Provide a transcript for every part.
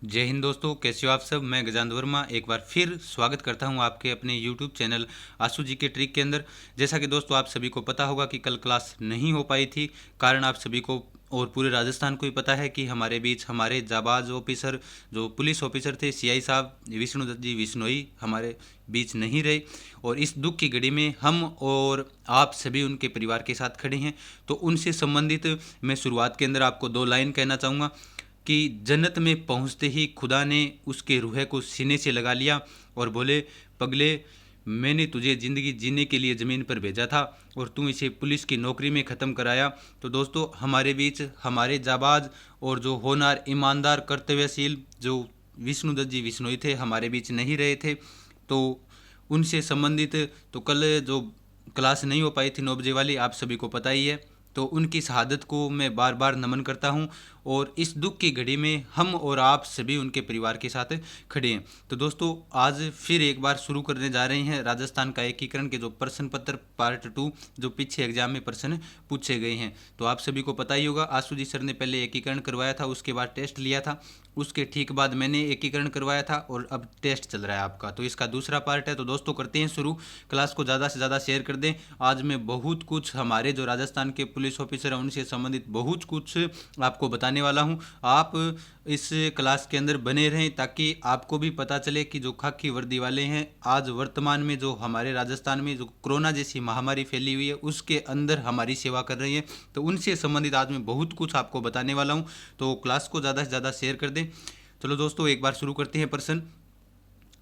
जय हिंद दोस्तों, कैसे हो आप सब। मैं गजानंद वर्मा एक बार फिर स्वागत करता हूं आपके अपने यूट्यूब चैनल आशु जी के ट्रिक के अंदर। जैसा कि दोस्तों आप सभी को पता होगा कि कल क्लास नहीं हो पाई थी। कारण आप सभी को और पूरे राजस्थान को ही पता है कि हमारे बीच हमारे जाबाज ऑफिसर जो पुलिस ऑफिसर थे सीआई साहब विष्णुदत्त जी विश्नोई हमारे बीच नहीं रहे। और इस दुख की घड़ी में हम और आप सभी उनके परिवार के साथ खड़े हैं। तो उनसे संबंधित मैं शुरुआत के अंदर आपको दो लाइन कहना चाहूँगा कि जन्नत में पहुंचते ही खुदा ने उसके रूह को सीने से लगा लिया और बोले, पगले, मैंने तुझे ज़िंदगी जीने के लिए ज़मीन पर भेजा था और तू इसे पुलिस की नौकरी में ख़त्म कराया। तो दोस्तों हमारे बीच हमारे जाबाज और जो होनहार ईमानदार कर्तव्यशील जो विष्णुदत्त जी विश्नोई थे हमारे बीच नहीं रहे थे। तो उनसे संबंधित तो कल जो क्लास नहीं हो पाई थी 9 बजे वाली, आप सभी को पता ही है। तो उनकी शहादत को मैं बार बार नमन करता हूं और इस दुख की घड़ी में हम और आप सभी उनके परिवार के साथ खड़े हैं। तो दोस्तों आज फिर एक बार शुरू करने जा रहे हैं राजस्थान का एकीकरण के जो प्रश्न पत्र पार्ट 2 जो पीछे एग्जाम में प्रश्न पूछे गए हैं। तो आप सभी को पता ही होगा, आशु जी सर ने पहले एकीकरण करवाया था, उसके बाद टेस्ट लिया था, उसके ठीक बाद मैंने एकीकरण करवाया था और अब टेस्ट चल रहा है आपका। तो इसका दूसरा पार्ट है। तो दोस्तों करते हैं शुरू। क्लास को ज़्यादा से ज़्यादा शेयर कर दें। आज मैं बहुत कुछ हमारे जो राजस्थान के पुलिस ऑफिसर हैं उनसे संबंधित बहुत कुछ आपको बताने वाला हूं। आप इस क्लास के अंदर बने रहें ताकि आपको भी पता चले कि जो खाकी वर्दी वाले हैं आज वर्तमान में जो हमारे राजस्थान में जो कोरोना जैसी महामारी फैली हुई है उसके अंदर हमारी सेवा कर रही है। तो उनसे संबंधित आज मैं बहुत कुछ आपको बताने वाला हूं। तो क्लास को ज़्यादा से ज़्यादा शेयर कर दें। चलो दोस्तों एक बार शुरू करते हैं प्रश्न।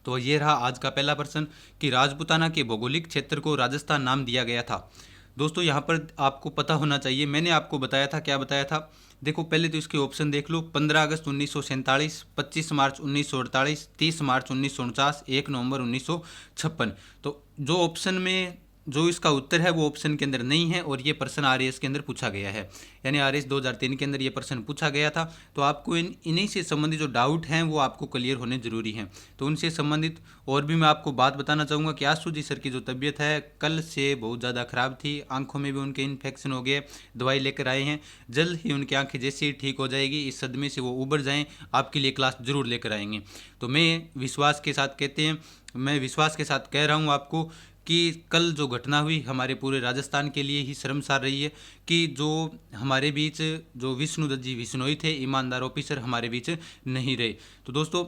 तो ये रहा आज का पहला प्रश्न कि राजपूताना के भौगोलिक क्षेत्र को राजस्थान नाम दिया गया था। दोस्तों यहाँ पर आपको पता होना चाहिए, मैंने आपको बताया था, क्या बताया था। देखो पहले तो इसके ऑप्शन देख लो। 15 अगस्त 1947, 25 मार्च 1948, 30 मार्च 1949, 1 नवंबर 1956। तो जो ऑप्शन में जो इसका उत्तर है वो ऑप्शन के अंदर नहीं है और ये प्रश्न आरएएस के अंदर पूछा गया है, यानी आरएएस 2003 के अंदर ये प्रश्न पूछा गया था। तो आपको इन्हीं से संबंधित जो डाउट हैं वो आपको क्लियर होने जरूरी हैं। तो उनसे संबंधित और भी मैं आपको बात बताना चाहूँगा कि आशु जी सर की जो तबीयत है कल से बहुत ज़्यादा ख़राब थी, आंखों में भी उनके इन्फेक्शन हो गए, दवाई लेकर आए हैं। जल्द ही उनकी आंखें जैसे ही ठीक हो जाएगी, इस सदमे से वो उबर जाएँ, आपके लिए क्लास ज़रूर लेकर आएंगे। तो मैं विश्वास के साथ कहते हैं, मैं विश्वास के साथ कह रहा हूँ आपको कि कल जो घटना हुई हमारे पूरे राजस्थान के लिए ही शर्मसार रही है कि जो हमारे बीच जो विष्णुदत्त जी विश्नोई थे ईमानदार ऑफिसर हमारे बीच नहीं रहे। तो दोस्तों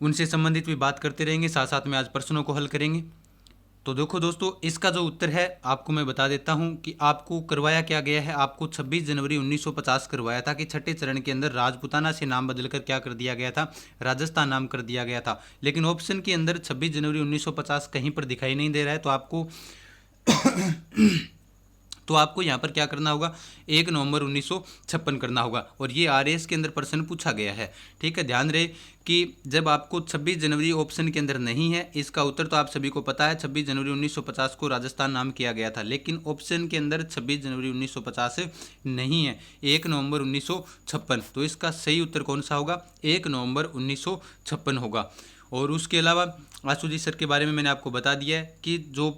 उनसे संबंधित भी बात करते रहेंगे, साथ साथ में आज प्रश्नों को हल करेंगे। तो देखो दोस्तों इसका जो उत्तर है आपको मैं बता देता हूं कि आपको करवाया क्या गया है। आपको 26 जनवरी 1950 करवाया था कि छठे चरण के अंदर राजपूताना से नाम बदलकर क्या कर दिया गया था, राजस्थान नाम कर दिया गया था। लेकिन ऑप्शन के अंदर 26 जनवरी 1950 कहीं पर दिखाई नहीं दे रहा है। तो आपको यहाँ पर क्या करना होगा, 1 नवंबर 1956 करना होगा। और ये आरएएस के अंदर प्रश्न पूछा गया है। ठीक है, ध्यान रहे कि जब आपको 26 जनवरी ऑप्शन के अंदर नहीं है, इसका उत्तर तो आप सभी को पता है 26 जनवरी 1950 को राजस्थान नाम किया गया था, लेकिन ऑप्शन के अंदर 26 जनवरी 1950 नहीं है, 1 नवंबर 1956। तो इसका सही उत्तर कौन सा होगा, 1 नवंबर 1956 होगा। और उसके अलावा आशु जी सर के बारे में मैंने आपको बता दिया है कि जो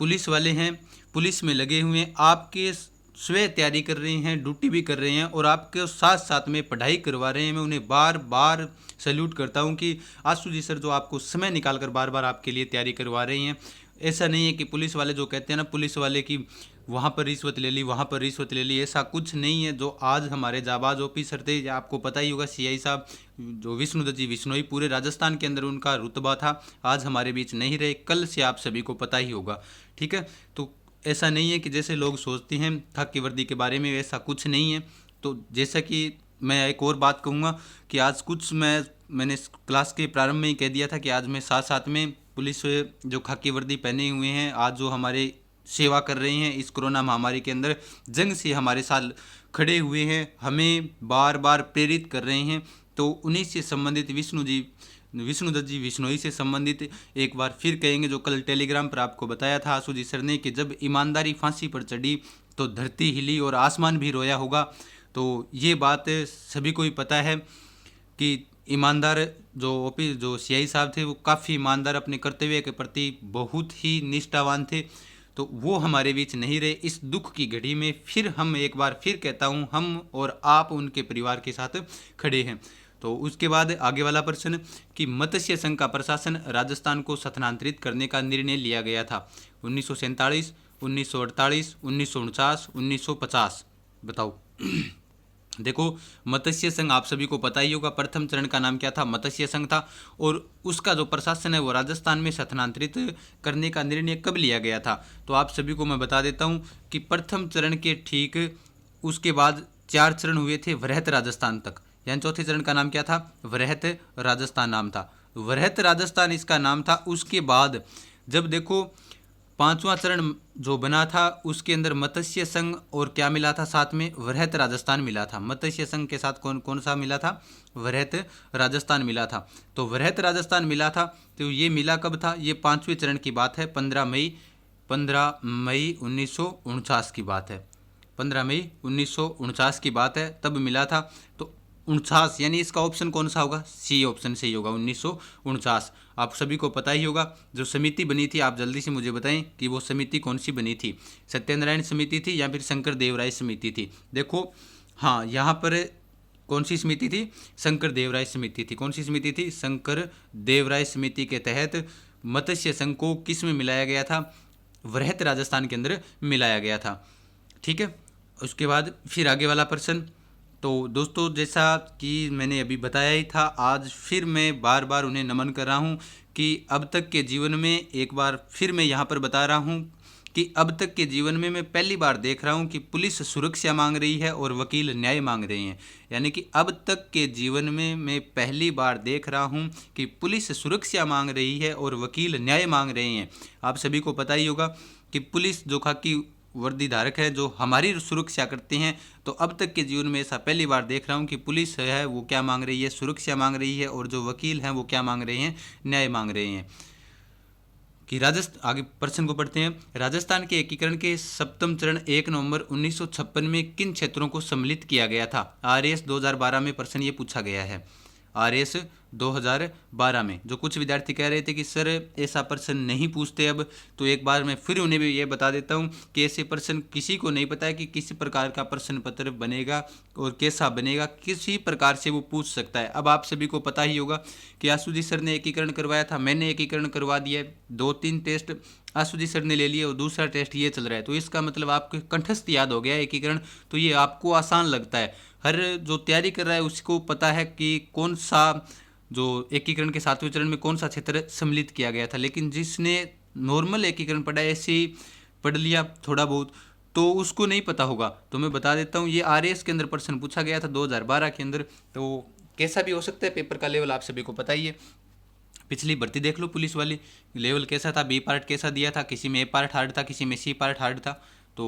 पुलिस वाले हैं पुलिस में लगे हुए हैं, आपके स्वयं तैयारी कर रहे हैं, ड्यूटी भी कर रहे हैं और आपके साथ साथ में पढ़ाई करवा रहे हैं। मैं उन्हें बार बार सैल्यूट करता हूं कि आशु जी सर जो आपको समय निकाल कर बार बार आपके लिए तैयारी करवा रहे हैं। ऐसा नहीं है कि पुलिस वाले जो कहते हैं ना, पुलिस वाले की वहाँ पर रिश्वत ले ली, वहाँ पर रिश्वत ले ली, ऐसा कुछ नहीं है। जो आज हमारे जाबाज ऑफिसर थे, या आपको पता ही होगा सीआई साहब जो विष्णुदत्त जी विश्नोई, पूरे राजस्थान के अंदर उनका रुतबा था, आज हमारे बीच नहीं रहे, कल से आप सभी को पता ही होगा। ठीक है, तो ऐसा नहीं है कि जैसे लोग सोचते हैं खाकी वर्दी के बारे में, ऐसा कुछ नहीं है। तो जैसा कि मैं एक और बात कहूँगा कि आज कुछ मैंने क्लास के प्रारंभ में ही कह दिया था कि आज मैं साथ साथ में पुलिस जो खाकी वर्दी पहने हुए हैं, आज जो हमारे सेवा कर रहे हैं इस कोरोना महामारी के अंदर, जंग से हमारे साथ खड़े हुए हैं, हमें बार बार प्रेरित कर रहे हैं। तो उन्हीं से संबंधित विष्णुदत्त जी विश्नोई से संबंधित एक बार फिर कहेंगे, जो कल टेलीग्राम पर आपको बताया था आशु जी सर ने कि जब ईमानदारी फांसी पर चढ़ी तो धरती हिली और आसमान भी रोया होगा। तो ये बात सभी को ही पता है कि ईमानदार जो सीआई साहब थे वो काफ़ी ईमानदार, अपने कर्तव्य के प्रति बहुत ही निष्ठावान थे। तो वो हमारे बीच नहीं रहे। इस दुख की घड़ी में फिर हम एक बार फिर कहता हूँ, हम और आप उनके परिवार के साथ खड़े हैं। तो उसके बाद आगे वाला प्रश्न कि मत्स्य संघ का प्रशासन राजस्थान को स्थानांतरित करने का निर्णय लिया गया था 1947, 1948, 1949, 1950। बताओ। देखो, मत्स्य संघ आप सभी को पता ही होगा, प्रथम चरण का नाम क्या था, मत्स्य संघ था। और उसका जो प्रशासन है वो राजस्थान में स्थानांतरित करने का निर्णय कब लिया गया था, तो आप सभी को मैं बता देता हूँ कि प्रथम चरण के ठीक उसके बाद 4 चरण हुए थे वृहत राजस्थान तक, यानी चौथे चरण का नाम क्या था, वृहत राजस्थान नाम था, वृहत राजस्थान इसका नाम था। उसके बाद जब देखो 5वां चरण जो बना था उसके अंदर मत्स्य संघ और क्या मिला था, साथ में वृहत राजस्थान मिला था। मत्स्य संघ के साथ कौन कौन सा मिला था, वृहत राजस्थान मिला था। तो वृहत राजस्थान मिला था, तो ये मिला कब था, ये 5वें चरण की बात है, 15 मई 1949 की बात है, 15 मई 1949 की बात है, तब मिला था। तो 49 यानी इसका ऑप्शन कौन सा होगा, सी ऑप्शन सही होगा, 1949। आप सभी को पता ही होगा जो समिति बनी थी, आप जल्दी से मुझे बताएं कि वो समिति कौन सी बनी थी, सत्यनारायण समिति थी या फिर शंकर देवराय समिति थी। देखो हाँ, यहाँ पर कौन सी समिति थी, शंकर देवराय समिति थी। कौन सी समिति थी, शंकर देवराय समिति के तहत मत्स्य संघ को किस में मिलाया गया था, वृहत राजस्थान के अंदर मिलाया गया था। ठीक है, उसके बाद फिर आगे वाला प्रश्न। तो दोस्तों, जैसा कि मैंने अभी बताया ही था, आज फिर मैं बार बार उन्हें नमन कर रहा हूँ कि अब तक के जीवन में, एक बार फिर मैं यहाँ पर बता रहा हूँ कि अब तक के जीवन में मैं पहली बार देख रहा हूँ कि पुलिस सुरक्षा मांग रही है और वकील न्याय मांग रहे हैं। यानी कि अब तक के जीवन में मैं पहली बार देख रहा हूँ कि पुलिस सुरक्षा मांग रही है और वकील न्याय मांग रहे हैं। आप सभी को पता ही होगा कि पुलिस जो खाकी वर्दी धारक है, जो हमारी सुरक्षा करते हैं, तो अब तक के जीवन में ऐसा पहली बार देख रहा हूँ कि पुलिस है वो क्या मांग रही है, सुरक्षा मांग रही है, और जो वकील हैं वो क्या मांग रहे हैं, न्याय मांग रहे हैं। कि राजस्थान, आगे प्रश्न को पढ़ते हैं। राजस्थान के एकीकरण के 7वें चरण 1 नवंबर 1956 में किन क्षेत्रों को सम्मिलित किया गया था। RAS 2012 में प्रश्न ये पूछा गया है, RAS 2012 में। जो कुछ विद्यार्थी कह रहे थे कि सर ऐसा प्रश्न नहीं पूछते अब, तो एक बार मैं फिर उन्हें भी ये बता देता हूँ कि ऐसे प्रश्न किसी को नहीं पता है कि किस प्रकार का प्रश्न पत्र बनेगा और कैसा बनेगा, किसी प्रकार से वो पूछ सकता है। अब आप सभी को पता ही होगा कि आशु जी सर ने एकीकरण करवाया था, मैंने एकीकरण करवा दिया है, 2-3 टेस्ट आशु जी सर ने ले लिए और दूसरा टेस्ट ये चल रहा है, तो इसका मतलब आपको कंठस्थ याद हो गया है एकीकरण, तो ये आपको आसान लगता है। हर जो तैयारी कर रहा है उसको पता है कि कौन सा जो एकीकरण के 7वें चरण में कौन सा क्षेत्र सम्मिलित किया गया था। लेकिन जिसने नॉर्मल एकीकरण पढ़ा है, ऐसे ही पढ़ लिया थोड़ा बहुत, तो उसको नहीं पता होगा। तो मैं बता देता हूँ, ये RAS के अंदर प्रश्न पूछा गया था 2012 के अंदर। तो कैसा भी हो सकता है, पेपर का लेवल आप सभी को पता ही है। पिछली भर्ती देख लो पुलिस वाली, लेवल कैसा था, B पार्ट कैसा दिया था, किसी में A पार्ट हार्ड था, किसी में C पार्ट हार्ड था। तो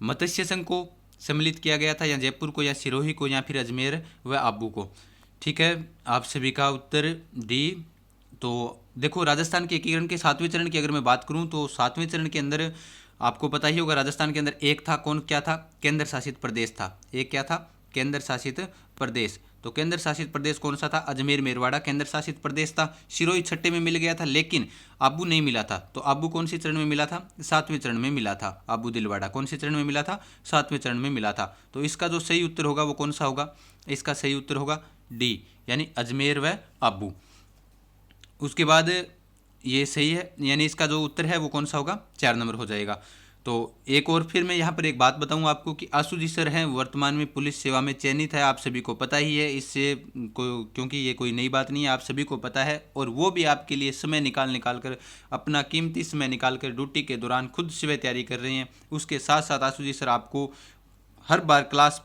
मत्स्य संघ को सम्मिलित किया गया था, या जयपुर को, या सिरोही को, या फिर अजमेर व आबू को। ठीक है, आप सभी का उत्तर डी। तो देखो, राजस्थान के एकीकरण के 7वें चरण की अगर मैं बात करूं, तो 7वें चरण के अंदर आपको पता ही होगा, राजस्थान के अंदर एक था, कौन क्या था, केंद्र शासित प्रदेश था। एक क्या था, केंद्र शासित प्रदेश। तो केंद्र शासित प्रदेश कौन सा था, अजमेर मेरवाड़ा केंद्र शासित प्रदेश था। सिरोही छठे में मिल गया था, लेकिन आबू नहीं मिला था। तो आबू कौन सी चरण में मिला था, 7वें चरण में मिला था। आबू दिलवाड़ा कौन से चरण में मिला था, 7वें चरण में मिला था। तो इसका जो सही उत्तर होगा वो कौन सा होगा, इसका सही उत्तर होगा डी, यानी अजमेर व आबू। उसके बाद ये सही है, यानी इसका जो उत्तर है वो कौन सा होगा, 4 नंबर हो जाएगा। तो एक और फिर मैं यहाँ पर एक बात बताऊँ आपको कि आशु जी सर हैं वर्तमान में पुलिस सेवा में चयनित है, आप सभी को पता ही है। इससे क्योंकि ये कोई नई बात नहीं है, आप सभी को पता है, और वो भी आपके लिए समय निकाल कर, अपना कीमती समय निकाल कर ड्यूटी के दौरान खुद सुबह तैयारी कर रहे हैं। उसके साथ साथ आशु जी सर आपको हर बार क्लास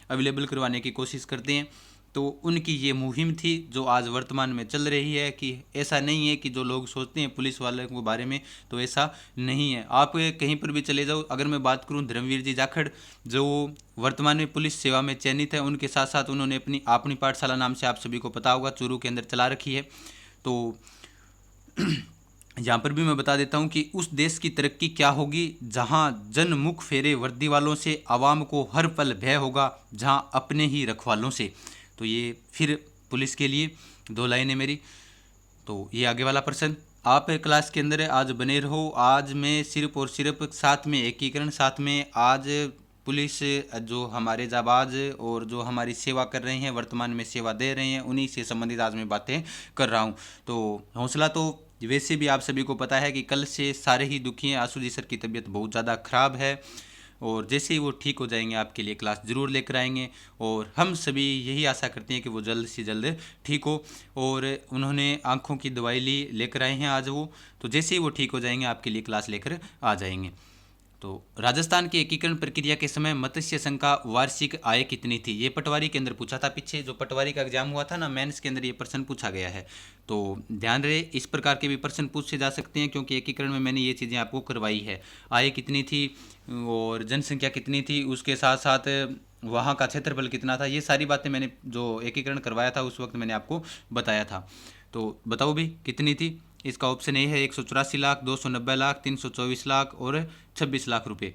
अवेलेबल करवाने की कोशिश करते हैं। तो उनकी ये मुहिम थी जो आज वर्तमान में चल रही है, कि ऐसा नहीं है कि जो लोग सोचते हैं पुलिस वाले के बारे में, तो ऐसा नहीं है। आप कहीं पर भी चले जाओ, अगर मैं बात करूं धर्मवीर जी जाखड़, जो वर्तमान में पुलिस सेवा में चयनित है, उनके साथ साथ उन्होंने अपनी पाठशाला नाम से, आप सभी को पता होगा, चूरू के अंदर चला रखी है। तो यहाँ पर भी मैं बता देता हूँ कि उस देश की तरक्की क्या होगी जहाँ जन मुख फेरे वर्दी वालों से, आवाम को हर पल भय होगा जहाँ अपने ही रखवालों से। तो ये फिर पुलिस के लिए 2 लाइनें मेरी। तो ये आगे वाला प्रश्न, आप क्लास के अंदर आज बने रहो। आज मैं सिर्फ और सिर्फ साथ में एकीकरण, साथ में आज पुलिस जो हमारे जाबाज और जो हमारी सेवा कर रहे हैं, वर्तमान में सेवा दे रहे हैं, उन्हीं से संबंधित आज मैं बातें कर रहा हूँ। तो हौसला तो वैसे भी आप सभी को पता है कि कल से सारे ही दुखी हैं। आशु जी सर की तबीयत बहुत ज़्यादा ख़राब है और जैसे ही वो ठीक हो जाएंगे आपके लिए क्लास ज़रूर लेकर आएंगे और हम सभी यही आशा करते हैं कि वो जल्द से जल्द ठीक हो। और उन्होंने आँखों की दवाई लेकर आए हैं आज वो, तो जैसे ही वो ठीक हो जाएंगे आपके लिए क्लास लेकर आ जाएंगे। तो राजस्थान की एकीकरण प्रक्रिया के समय मत्स्य संघ का वार्षिक आय कितनी थी? ये पटवारी के अंदर पूछा था। पीछे जो पटवारी का एग्जाम हुआ था ना, मेंस के अंदर ये प्रश्न पूछा गया है। तो ध्यान रहे, इस प्रकार के भी प्रश्न पूछे जा सकते हैं क्योंकि एकीकरण में मैंने ये चीज़ें आपको करवाई है। आय कितनी थी और जनसंख्या कितनी थी, उसके साथ साथ वहाँ का क्षेत्रफल कितना था, ये सारी बातें मैंने जो एकीकरण करवाया था उस वक्त मैंने आपको बताया था। तो बताओ भी कितनी थी? इसका ऑप्शन ए है 184 लाख, 290 लाख, 324 लाख और 26 लाख रुपए।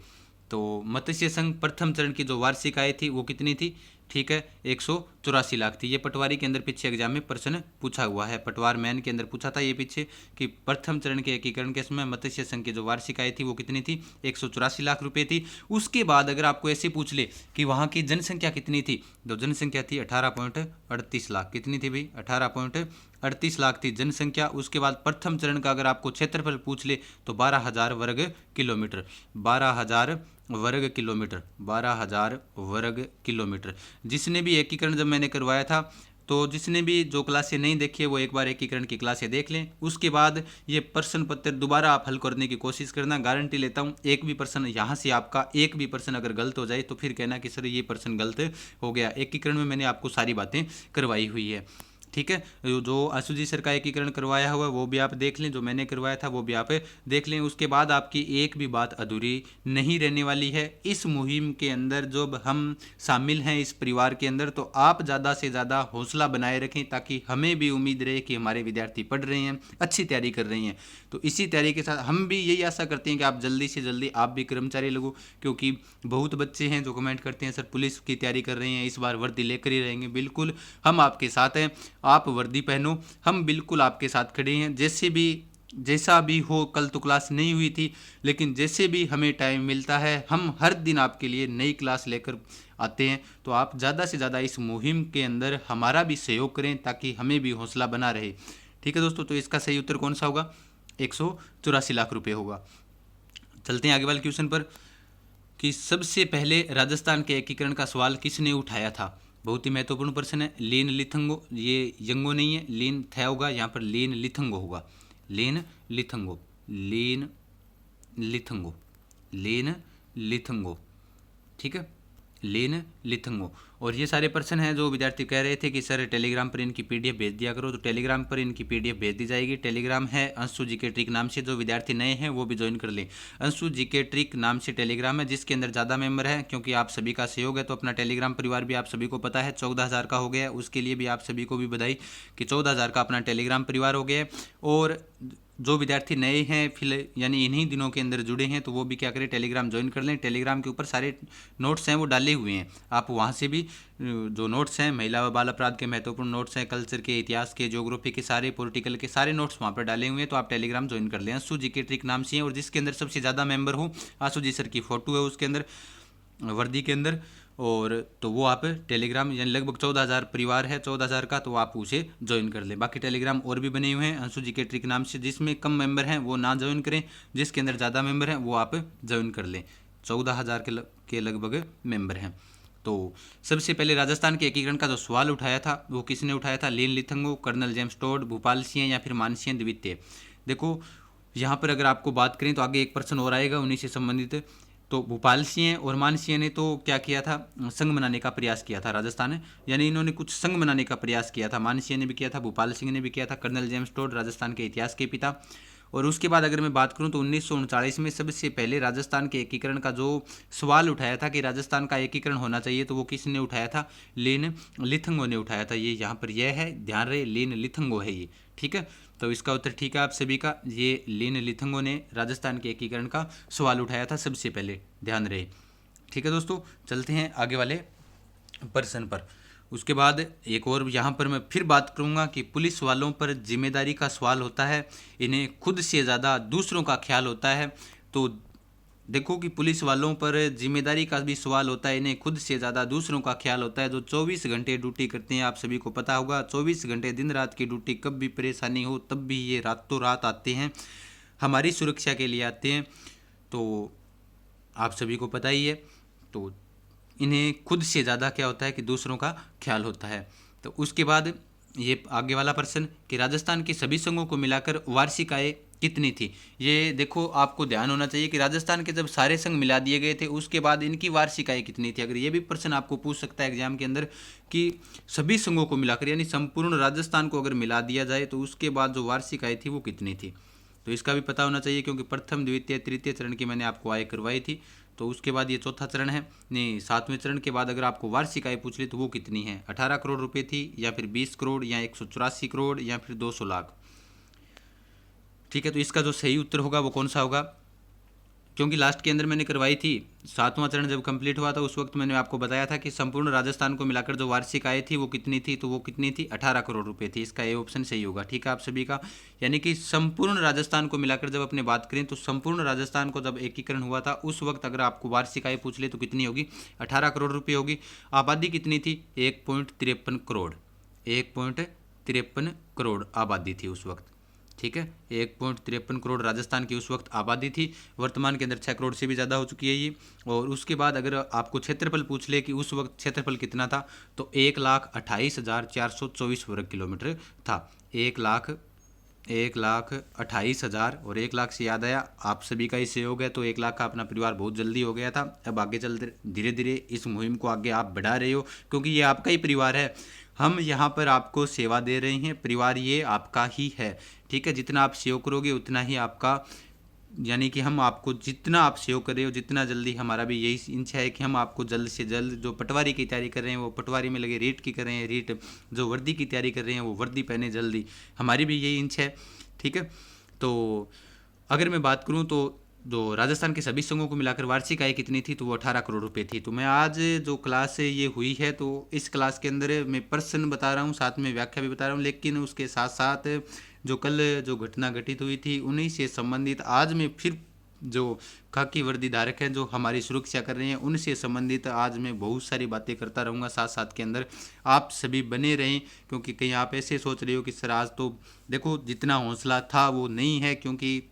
तो मत्स्य संघ प्रथम चरण की जो वार्षिक आय थी वो कितनी थी? ठीक है, 184 लाख थी। ये पटवारी के अंदर पीछे एग्जाम में प्रश्न पूछा हुआ है, पटवार मैन के अंदर पूछा था ये पीछे कि प्रथम चरण के एकीकरण के समय मत्स्य संघ की जो वार्षिक आय थी वो कितनी थी? 184 लाख रुपए थी। उसके बाद अगर आपको ऐसे पूछ ले कि वहाँ की जनसंख्या कितनी थी, तो जनसंख्या थी 18.38 लाख। कितनी थी भाई? 18.38 लाख थी जनसंख्या। उसके बाद प्रथम चरण का अगर आपको क्षेत्रफल पूछ ले तो 12,000 वर्ग किलोमीटर, 12,000 वर्ग किलोमीटर, 12,000 वर्ग किलोमीटर। जिसने भी एकीकरण जब मैंने करवाया था, तो जिसने भी जो क्लासें नहीं देखी है वो एक बार एकीकरण की क्लासें देख लें। उसके बाद ये प्रश्न पत्र दोबारा आप हल करने की कोशिश करना। गारंटी लेता हूँ एक भी प्रश्न यहाँ से आपका एक भी प्रश्न अगर गलत हो जाए तो फिर कहना कि सर ये प्रश्न गलत हो गया। एकीकरण में मैंने आपको सारी बातें करवाई हुई है, ठीक है। जो आशु जी सर का एकीकरण करवाया हुआ वो भी आप देख लें, जो मैंने करवाया था वो भी आप देख लें। उसके बाद आपकी एक भी बात अधूरी नहीं रहने वाली है। इस मुहिम के अंदर जब हम शामिल हैं इस परिवार के अंदर, तो आप ज़्यादा से ज़्यादा हौसला बनाए रखें ताकि हमें भी उम्मीद रहे कि हमारे विद्यार्थी पढ़ रहे हैं, अच्छी तैयारी कर रहे हैं। तो इसी तैयारी के साथ हम भी यही आशा करते हैं कि आप जल्दी से जल्दी आप भी कर्मचारी लगो, क्योंकि बहुत बच्चे हैं जो कमेंट करते हैं सर पुलिस की तैयारी कर रहे हैं, इस बार वर्दी लेकर ही रहेंगे। बिल्कुल हम आपके साथ हैं, आप वर्दी पहनो, हम बिल्कुल आपके साथ खड़े हैं। जैसा भी हो, कल तो क्लास नहीं हुई थी, लेकिन जैसे भी हमें टाइम मिलता है हम हर दिन आपके लिए नई क्लास लेकर आते हैं। तो आप ज़्यादा से ज़्यादा इस मुहिम के अंदर हमारा भी सहयोग करें ताकि हमें भी हौसला बना रहे, ठीक है दोस्तों। तो इसका सही उत्तर कौन सा होगा? 184 लाख रुपए होगा। चलते हैं आगे वाले क्वेश्चन पर कि सबसे पहले राजस्थान के एकीकरण का सवाल किसने उठाया था? बहुत ही महत्वपूर्ण प्रश्न है। लीन लिथंगो, ये यंगो नहीं है, लीन था होगा, यहाँ पर लीन लिथंगो होगा। लीन लिथंगो, लीन लिथंगो, लीन लिथंगो, ठीक है, लीन लिथंगो। और ये सारे प्रश्न हैं जो विद्यार्थी कह रहे थे कि सर टेलीग्राम पर इनकी पीडीएफ भेज दिया करो, तो टेलीग्राम पर इनकी पीडीएफ भेज दी जाएगी। टेलीग्राम है अंशु जीके ट्रिक नाम से, जो विद्यार्थी नए हैं वो भी ज्वाइन कर लें। अंशु जीके ट्रिक नाम से टेलीग्राम है जिसके अंदर ज़्यादा मेंबर है, क्योंकि आप सभी का सहयोग है। तो अपना टेलीग्राम परिवार भी आप सभी को पता है 14,000 का हो गया है, उसके लिए भी आप सभी को भी बधाई कि 14,000 का अपना टेलीग्राम परिवार हो गया है। और जो विद्यार्थी नए हैं फिलहाल यानी इन्हीं दिनों के अंदर जुड़े हैं, तो वो भी क्या करें, टेलीग्राम ज्वाइन कर लें। टेलीग्राम के ऊपर सारे नोट्स हैं वो डाले हुए हैं, आप वहाँ से भी जो नोट्स हैं, महिला व बाल अपराध के महत्वपूर्ण नोट्स हैं, कल्चर के, इतिहास के, ज्योग्राफी के, सारे पॉलिटिकल के सारे नोट्स वहाँ पर डाले हुए हैं। तो आप टेलीग्राम ज्वाइन कर लें। आशु जी के ट्रिक नाम से है और जिसके अंदर सबसे ज़्यादा मेंबर हो, आशु जी सर की फ़ोटो है उसके अंदर, वर्दी के अंदर। और तो वो आप टेलीग्राम यानी लगभग 14,000 परिवार है 14,000 का, तो आप उसे ज्वाइन कर लें। बाकी टेलीग्राम और भी बने हुए हैं अंशु जी के ट्रिक नाम से, जिसमें कम मेंबर हैं वो ना ज्वाइन करें, जिसके अंदर ज़्यादा मेंबर हैं वो आप ज्वाइन कर लें। 14,000 के लगभग मेंबर हैं। तो सबसे पहले राजस्थान के एकीकरण का जो सवाल उठाया था वो किसने उठाया था? लीन लिथंगो, colonel James Tod, Bhupal Singh या फिर मानसिंह द्वितीय। देखो यहाँ पर अगर आपको बात करें तो आगे एक प्रश्न और आएगा उन्हीं से संबंधित। तो भूपाल सिंह और मान सिंह ने तो क्या किया था, संघ बनाने का प्रयास किया था राजस्थान ने, यानी इन्होंने कुछ संघ बनाने का प्रयास किया था। मान सिंह ने भी किया था, भूपाल सिंह ने भी किया था। कर्नल जेम्स टोड राजस्थान के इतिहास के पिता। और उसके बाद अगर मैं बात करूं तो 1939 में सबसे पहले राजस्थान के एकीकरण का जो सवाल उठाया था कि राजस्थान का एकीकरण होना चाहिए, तो वो किसने उठाया था? लीन लिथंगो ने उठाया था। ये यहाँ पर यह है, ध्यान रहे, लीन लिथंगो है ये, ठीक है। तो इसका उत्तर ठीक है आप सभी का, ये लीन लिथंगो ने राजस्थान के एकीकरण का सवाल उठाया था सबसे पहले, ध्यान रहे, ठीक है दोस्तों। चलते हैं आगे वाले प्रश्न पर। उसके बाद एक और यहाँ पर मैं फिर बात करूँगा कि पुलिस वालों पर जिम्मेदारी का सवाल होता है, इन्हें खुद से ज़्यादा दूसरों का ख्याल होता है। तो देखो कि पुलिस वालों पर जिम्मेदारी का भी सवाल होता है, इन्हें खुद से ज़्यादा दूसरों का ख्याल होता है। जो 24 घंटे ड्यूटी करते हैं, आप सभी को पता होगा 24 घंटे दिन रात की ड्यूटी, कब भी परेशानी हो तब भी ये रातों रात आते हैं, हमारी सुरक्षा के लिए आते हैं। तो आप सभी को पता ही है, तो इन्हें खुद से ज़्यादा क्या होता है कि दूसरों का ख्याल होता है। तो उसके बाद ये आगे वाला प्रश्न कि राजस्थान के सभी संघों को मिलाकर वार्षिक आय कितनी थी। ये देखो आपको ध्यान होना चाहिए कि राजस्थान के जब सारे संघ मिला दिए गए थे उसके बाद इनकी वार्षिक आय कितनी थी। अगर ये भी प्रश्न आपको पूछ सकता है एग्जाम के अंदर कि सभी संघों को मिलाकर यानी संपूर्ण राजस्थान को अगर मिला दिया जाए तो उसके बाद जो वार्षिक आय थी वो कितनी थी, तो इसका भी पता होना चाहिए, क्योंकि प्रथम द्वितीय तृतीय चरण की मैंने आपको आय करवाई थी। तो उसके बाद ये चौथा चरण है, नहीं 7वें चरण के बाद अगर आपको वार्षिक आय पूछ ली तो वो कितनी है, 18 करोड़ रुपए थी या फिर 20 करोड़ या 184 करोड़ या फिर 200 लाख। ठीक है, तो इसका जो सही उत्तर होगा वो कौन सा होगा, क्योंकि लास्ट के अंदर मैंने करवाई थी, 7वां चरण जब कंप्लीट हुआ था उस वक्त मैंने आपको बताया था कि संपूर्ण राजस्थान को मिलाकर जो वार्षिक आय थी वो कितनी थी, तो वो कितनी थी 18 करोड़ रुपए थी। इसका ए ऑप्शन सही होगा। ठीक है आप सभी का, यानी कि संपूर्ण राजस्थान को मिलाकर जब अपने बात करें तो संपूर्ण राजस्थान को जब एकीकरण हुआ था उस वक्त अगर आपको वार्षिक आय पूछ ले तो कितनी होगी, 18 करोड़ रुपये होगी। आबादी कितनी थी, 1.53 करोड़, 1.53 करोड़ आबादी थी उस वक्त। ठीक है, 1.53 करोड़ राजस्थान की उस वक्त आबादी थी। वर्तमान के अंदर 6 करोड़ से भी ज़्यादा हो चुकी है ये। और उसके बाद अगर आपको क्षेत्रफल पूछ ले कि उस वक्त क्षेत्रफल कितना था, तो 1,28,424 वर्ग किलोमीटर था। 1,28,000 और 1 लाख से याद आया आप सभी का ही सहयोग है, तो 1 लाख का अपना परिवार बहुत जल्दी हो गया था। अब आगे चलते धीरे धीरे इस मुहिम को आगे आप बढ़ा रहे हो, क्योंकि ये आपका ही परिवार है। हम यहाँ पर आपको सेवा दे रहे हैं, परिवार ये आपका ही है। ठीक है, जितना आप सेव करोगे उतना ही आपका, यानी कि हम आपको जितना आप सेव कर रहे हो जितना जल्दी, हमारा भी यही इच्छा है कि हम आपको जल्द से जल्द, जो पटवारी की तैयारी कर रहे हैं वो पटवारी में लगे, रीट की कर रहे हैं रीट, जो वर्दी की तैयारी कर रहे हैं वो वर्दी पहने जल्दी, हमारी भी यही इच्छा है। ठीक है, तो अगर मैं बात करूँ तो जो राजस्थान के सभी संघों को मिलाकर वार्षिक आय कितनी थी, तो वो 18 करोड़ रुपए थी। तो मैं आज जो क्लास ये हुई है तो इस क्लास के अंदर मैं प्रश्न बता रहा हूँ, साथ में व्याख्या भी बता रहा हूँ, लेकिन उसके साथ साथ जो कल जो घटना घटित हुई थी उन्हीं से संबंधित आज मैं फिर जो खाकी वर्दी धारक हैं जो हमारी सुरक्षा कर रहे हैं उनसे संबंधित आज मैं बहुत सारी बातें करता रहूँगा साथ साथ के अंदर। आप सभी बने रहें, क्योंकि कहीं आप ऐसे सोच रहे हो कि सर आज तो देखो जितना हौसला था वो नहीं है, क्योंकि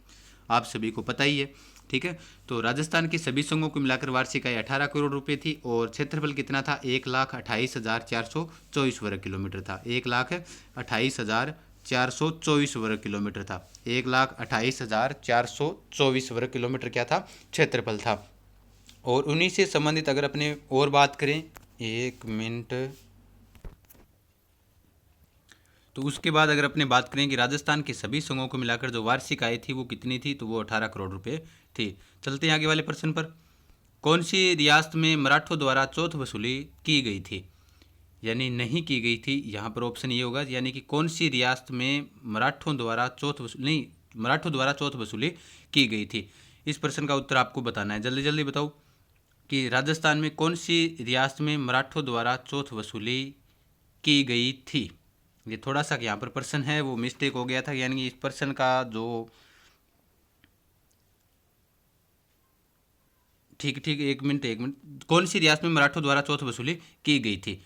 आप सभी को पता ही है। ठीक है, तो राजस्थान के सभी संघों को मिलाकर वार्षिक आय 18 करोड़ रुपए थी और क्षेत्रफल कितना था, 1,28,424 वर्ग किलोमीटर था। 1,28,424 वर्ग किलोमीटर था। 1,28,424 वर्ग किलोमीटर क्या था, क्षेत्रफल था। और उन्हीं से संबंधित अगर अपने और बात करें, 1 मिनट, तो उसके बाद अगर अपने बात करें कि राजस्थान के सभी संघों को मिलाकर जो वार्षिक आय थी वो कितनी थी, तो वो 18 करोड़ रुपए थी। चलते हैं आगे वाले प्रश्न पर। कौन सी रियासत में मराठों द्वारा चौथ वसूली की गई थी, यानी नहीं की गई थी, यहाँ पर ऑप्शन ये होगा, यानी कि कौन सी रियासत में मराठों द्वारा चौथ वसूली नहीं, मराठों द्वारा चौथ वसूली की गई थी। इस प्रश्न का उत्तर आपको बताना है, जल्दी जल्दी बताओ कि राजस्थान में कौन सी रियासत में मराठों द्वारा चौथ वसूली की गई थी। ये थोड़ा सा यहाँ पर प्रश्न है वो मिस्टेक हो गया था, यानी कि इस प्रश्न का जो ठीक ठीक 1 मिनट, कौन सी रियासत में मराठों द्वारा चौथ वसूली की गई थी,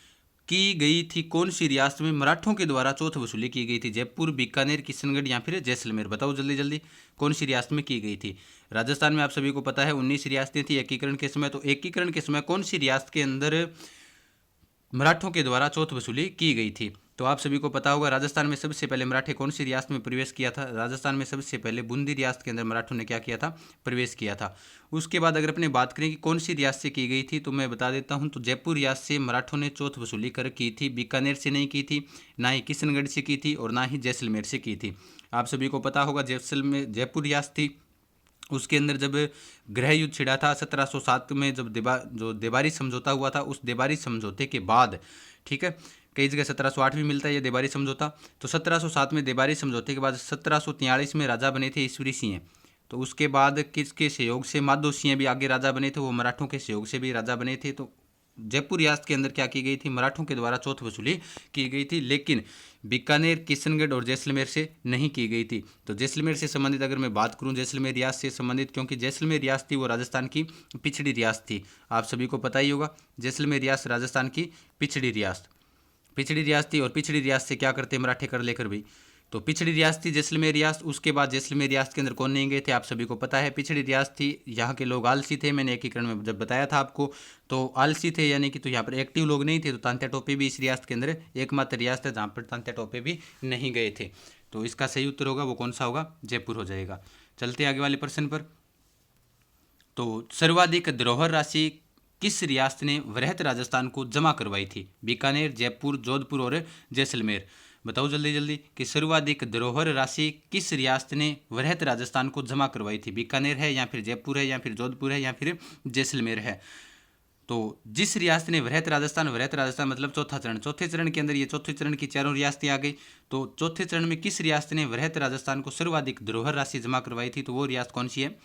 कौन सी रियासत में मराठों के द्वारा चौथ वसूली की गई थी, जयपुर, बीकानेर, किशनगढ़ या फिर जैसलमेर, बताओ जल्दी जल्दी कौन सी रियासत में की गई थी। राजस्थान में आप सभी को पता है 19 रियासतें थी एकीकरण के समय, तो एकीकरण के समय कौन सी रियासत के अंदर मराठों के द्वारा चौथ वसूली की गई थी। तो आप सभी को पता होगा राजस्थान में सबसे पहले मराठे कौन सी रियासत में प्रवेश किया था, राजस्थान में सबसे पहले बूंदी रियासत के अंदर मराठों ने क्या किया था, प्रवेश किया था। उसके बाद अगर अपने बात करें कि कौन सी रियासत से की गई थी, तो मैं बता देता हूं, तो जयपुर रियासत से मराठों ने चौथ वसूली कर की थी, बीकानेर से नहीं की थी, ना ही किशनगढ़ से की थी और ना ही जैसलमेर से की थी। आप सभी को पता होगा जैसलमेर जयपुर रियासत थी, उसके अंदर जब गृह युद्ध छिड़ा था 1707 में, जब जो देबारी समझौता हुआ था, उस देबारी समझौते के बाद, ठीक है, कई जगह 1708 भी मिलता है ये देबारी समझौता, तो 1707 में देबारी समझौते के बाद 1743 में राजा बने थे ईश्वरी सिंह। तो उसके बाद किसके सहयोग से माधो सिंह भी आगे राजा बने थे, वो मराठों के सहयोग से भी राजा बने थे। तो जयपुर रियासत के अंदर क्या की गई थी, मराठों के द्वारा चौथ वसूली की गई थी, लेकिन बीकानेर, किशनगढ़ और जैसलमेर से नहीं की गई थी। तो जैसलमेर से संबंधित अगर मैं बात करूं, जैसलमेर रियासत से संबंधित, क्योंकि जैसलमेर रियासत थी वो राजस्थान की पिछड़ी रियासत थी, आप सभी को पता ही होगा। जैसलमेर रियासत राजस्थान की पिछड़ी रियासत थी, और पिछड़ी रियासत से क्या करते मराठे कर लेकर भी, तो पिछड़ी रियासत थी जैसलमेर रियासत। उसके बाद जैसलमेर रियासत के अंदर कौन नहीं गए थे, आप सभी को पता है, पिछड़ी रियासत थी। यहाँ के लोग आलसी थे, मैंने एकीकरण में जब बताया था आपको, तो आलसी थे यानी कि, तो यहाँ पर एक्टिव लोग नहीं थे। तो तांत्या टोपे भी इस रियासत के अंदर एकमात्र रियासत है जहाँ पर तांत्या टोपे भी नहीं गए थे। तो इसका सही उत्तर होगा वो कौन सा होगा, जयपुर हो जाएगा। चलते आगे वाले प्रश्न पर। तो सर्वाधिक धरोहर राशि किस रियासत ने वृहत राजस्थान को जमा करवाई थी, बीकानेर, जयपुर, जोधपुर और जैसलमेर। बताओ जल्दी जल्दी कि सर्वाधिक धरोहर राशि किस रियासत ने वृहत राजस्थान को जमा करवाई थी, बीकानेर है या फिर जयपुर है या फिर जोधपुर है या फिर जैसलमेर है। तो जिस रियासत ने वृहत राजस्थान मतलब चौथा चरण, चौथे चरण के अंदर ये चौथे चरण की चारों रियासतें आ गई। तो चौथे चरण में किस रियासत ने वृहत राजस्थान को सर्वाधिक धरोहर राशि जमा करवाई थी, तो वो रियासत कौन सी है,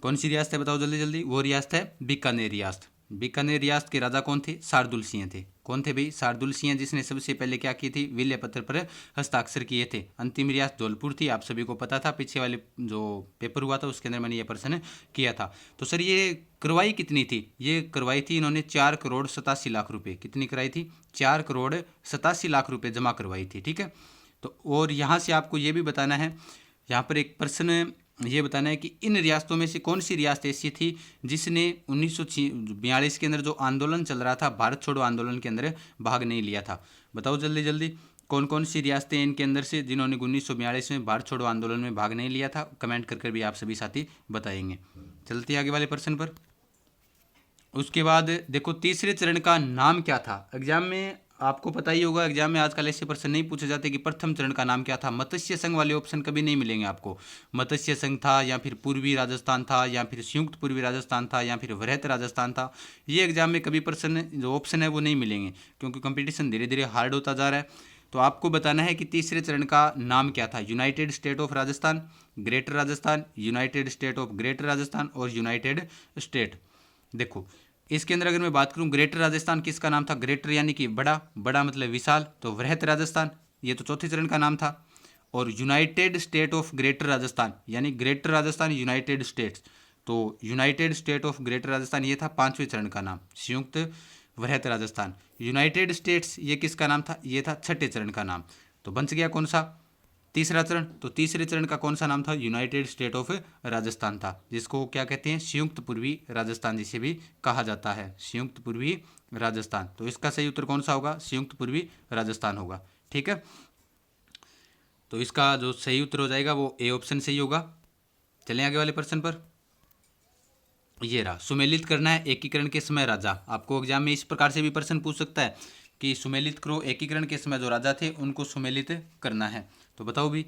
कौन सी रियासत है, बताओ जल्दी जल्दी। वो रियासत है बीकानेर रियासत। बीकानेर रियासत के राजा कौन थे, शार्दुल सिंह थे। कौन थे भाई, शार्दुल सिंह, जिसने सबसे पहले क्या की थी, विल्य पत्र पर हस्ताक्षर किए थे। अंतिम रियासत धौलपुर थी, आप सभी को पता था, पीछे वाले जो पेपर हुआ था उसके अंदर मैंने ये प्रश्न किया था। तो सर ये करवाई कितनी थी, ये करवाई थी इन्होंने 4,87,00,000 रुपये। कितनी कराई थी, 4,87,00,000 रुपये जमा करवाई थी, ठीक है। तो और यहाँ से आपको ये भी बताना है, यहाँ पर एक प्रश्न ये बताना है कि इन रियासतों में से कौन सी रियासत ऐसी थी जिसने 1942 के अंदर जो आंदोलन चल रहा था, भारत छोड़ो आंदोलन के अंदर भाग नहीं लिया था। बताओ जल्दी जल्दी कौन कौन सी रियासतें इनके अंदर से जिन्होंने 1942 में भारत छोड़ो आंदोलन में भाग नहीं लिया था, कमेंट कर भी आप सभी साथी बताएंगे। चलते आगे वाले प्रश्न पर। उसके बाद देखो तीसरे चरण का नाम क्या था। एग्जाम में आपको पता ही होगा, एग्जाम में आजकल ऐसे प्रश्न नहीं पूछे जाते कि प्रथम चरण का नाम क्या था। मत्स्य संघ वाले ऑप्शन कभी नहीं मिलेंगे आपको। मत्स्य संघ था या फिर पूर्वी राजस्थान था या फिर संयुक्त पूर्वी राजस्थान था या फिर वृहत राजस्थान था, ये एग्जाम में कभी प्रश्न जो ऑप्शन है वो नहीं मिलेंगे, क्योंकि कंपटीशन धीरे धीरे हार्ड होता जा रहा है। तो आपको बताना है कि तीसरे चरण का नाम क्या था। United state of Rajasthan, greater Rajasthan, United state of greater Rajasthan और यूनाइटेड स्टेट। देखो इसके अंदर अगर मैं बात करूं, ग्रेटर राजस्थान किसका नाम था, ग्रेटर यानी कि बड़ा, बड़ा मतलब विशाल, तो वृहत राजस्थान ये तो चौथे चरण का नाम था। और United state of greater Rajasthan यानी ग्रेटर राजस्थान यूनाइटेड स्टेट्स, तो United state of greater Rajasthan ये था पांचवें चरण का नाम, संयुक्त वृहत राजस्थान। यूनाइटेड स्टेट्स ये किसका नाम था, ये था छठे चरण का नाम। तो बन गया कौन सा, तीसरा चरण। तो तीसरे चरण का कौन सा नाम था, यूनाइटेड स्टेट ऑफ राजस्थान था, जिसको क्या कहते हैं, संयुक्त पूर्वी राजस्थान जिसे भी कहा जाता है, संयुक्त पूर्वी राजस्थान। तो इसका सही उत्तर कौन सा होगा, संयुक्त पूर्वी राजस्थान होगा, ठीक है। तो इसका जो सही उत्तर हो जाएगा वो ए ऑप्शन सही होगा। चलें आगे वाले प्रश्न पर। ये रहा, सुमेलित करना है एकीकरण के समय राजा। आपको एग्जाम में इस प्रकार से भी प्रश्न पूछ सकता है कि सुमेलित करो एकीकरण के समय जो राजा थे उनको सुमेलित करना है। तो बताओ भी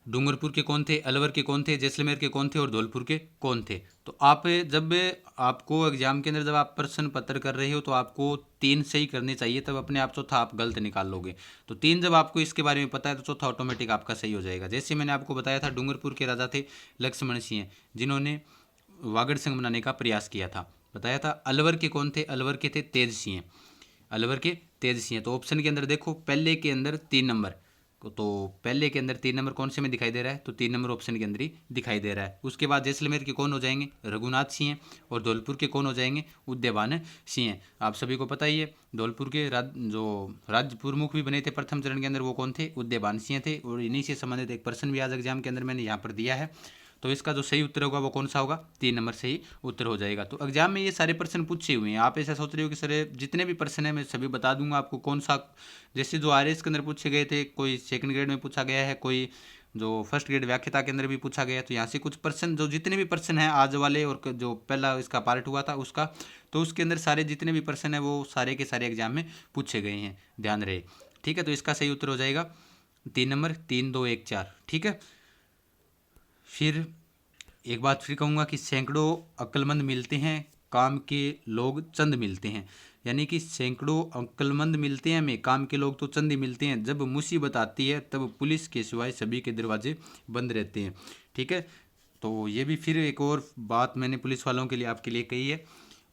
डूंगरपुर के कौन थे, अलवर के कौन थे, जैसलमेर के कौन थे और धौलपुर के कौन थे। तो आप जब आपको एग्जाम के अंदर जब आप प्रश्न पत्र कर रहे हो तो आपको 3 सही करने चाहिए, तब अपने आप चौथा आप गलत निकाल लोगे। तो 3 जब आपको इसके बारे में पता है तो चौथा ऑटोमेटिक आपका सही हो जाएगा। जैसे मैंने आपको बताया था, डूंगरपुर के राजा थे लक्ष्मण सिंह, जिन्होंने वागड़ संघ बनाने का प्रयास किया था, बताया था। अलवर के कौन थे, अलवर के थे तेज सिंह, अलवर के तेज सिंह। तो ऑप्शन के अंदर देखो, पहले के अंदर 3 नंबर, तो पहले के अंदर 3 नंबर कौन से में दिखाई दे रहा है, तो 3 नंबर ऑप्शन के अंदर ही दिखाई दे रहा है। उसके बाद जैसलमेर के कौन हो जाएंगे, रघुनाथ सिंह, और धौलपुर के कौन हो जाएंगे, उदयभान सिंह। आप सभी को पता ही है, धौलपुर के जो राज्य प्रमुख भी बने थे प्रथम चरण के अंदर वो कौन थे, उदयभान सिंह थे। और इन्हीं से संबंधित एक प्रश्न भी आज एग्जाम के अंदर मैंने यहाँ पर दिया है। तो इसका जो सही उत्तर होगा वो कौन सा होगा, 3 नंबर सही उत्तर हो जाएगा। तो एग्जाम में ये सारे प्रश्न पूछे हुए हैं। आप ऐसा सोच रहे हो कि सर जितने भी प्रश्न हैं मैं सभी बता दूंगा आपको, कौन सा, जैसे जो आरएस के अंदर पूछे गए थे, कोई सेकंड ग्रेड में पूछा गया है, कोई जो फर्स्ट ग्रेड व्याख्याता के अंदर भी पूछा गया है। तो यहाँ से कुछ प्रश्न, जो जितने भी प्रश्न हैं आज वाले और जो पहला इसका पार्ट हुआ था उसका, तो उसके अंदर सारे जितने भी प्रश्न हैं वो सारे के सारे एग्जाम में पूछे गए हैं, ध्यान रहे, ठीक है। तो इसका सही उत्तर हो जाएगा 3 नंबर, 3, 2, 1, 4, ठीक है। फिर एक बात फिर कहूँगा कि सैकड़ों अक्लमंद मिलते हैं, काम के लोग चंद मिलते हैं। यानी कि सैकड़ों अक्लमंद मिलते हैं हमें, काम के लोग तो चंद ही मिलते हैं। जब मुसीबत आती है तब पुलिस के सिवाय सभी के दरवाजे बंद रहते हैं, ठीक है। तो ये भी फिर एक और बात मैंने पुलिस वालों के लिए आपके लिए कही है।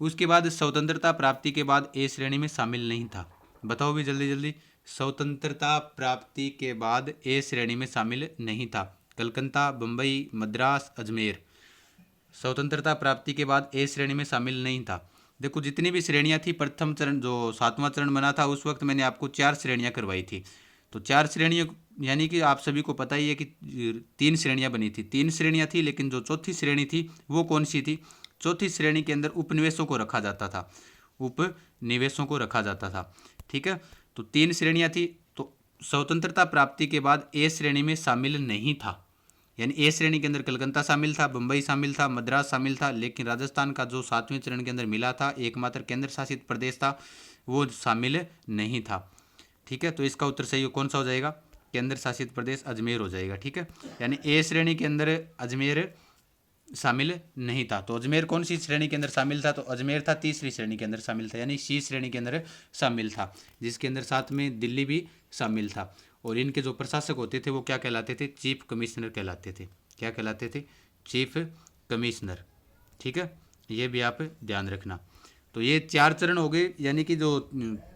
उसके बाद स्वतंत्रता प्राप्ति के बाद ए श्रेणी में शामिल नहीं था। बताओ भी जल्दी जल्दी। स्वतंत्रता प्राप्ति के बाद ए श्रेणी में शामिल नहीं था। कलकत्ता, बम्बई, मद्रास, अजमेर। स्वतंत्रता प्राप्ति के बाद ए श्रेणी में शामिल नहीं था। देखो जितनी भी श्रेणियां थी, प्रथम चरण जो 7वां चरण बना था उस वक्त मैंने आपको 4 श्रेणियां करवाई थी। तो 4 श्रेणियों यानी कि आप सभी को पता ही है कि 3 श्रेणियां बनी थी, 3 श्रेणियां थी, लेकिन जो चौथी श्रेणी थी वो कौन सी थी? चौथी श्रेणी के अंदर उपनिवेशों को रखा जाता था, उपनिवेशों को रखा जाता था। ठीक है, तो 3 श्रेणियां थी। तो स्वतंत्रता प्राप्ति के बाद ए श्रेणी में शामिल नहीं था, यानी ए श्रेणी के अंदर कलकत्ता शामिल था, बम्बई शामिल था, मद्रास शामिल था, लेकिन राजस्थान का जो 7वें चरण के अंदर मिला था, एकमात्र केंद्र शासित प्रदेश था, वो शामिल नहीं था। ठीक है, तो इसका उत्तर सही कौन सा हो जाएगा? केंद्र शासित प्रदेश अजमेर हो जाएगा। ठीक है, यानी ए श्रेणी के अंदर अजमेर शामिल नहीं था। तो अजमेर कौन सी श्रेणी के अंदर शामिल था? तो अजमेर था तीसरी श्रेणी के अंदर शामिल था, यानी सी श्रेणी के अंदर शामिल था, जिसके अंदर साथ में दिल्ली भी शामिल था। और इनके जो प्रशासक होते थे वो क्या कहलाते थे? चीफ कमिश्नर कहलाते थे। क्या कहलाते थे? Chief commissioner. ठीक है, ये भी आप ध्यान रखना। तो ये 4 चरण हो गए, यानी कि जो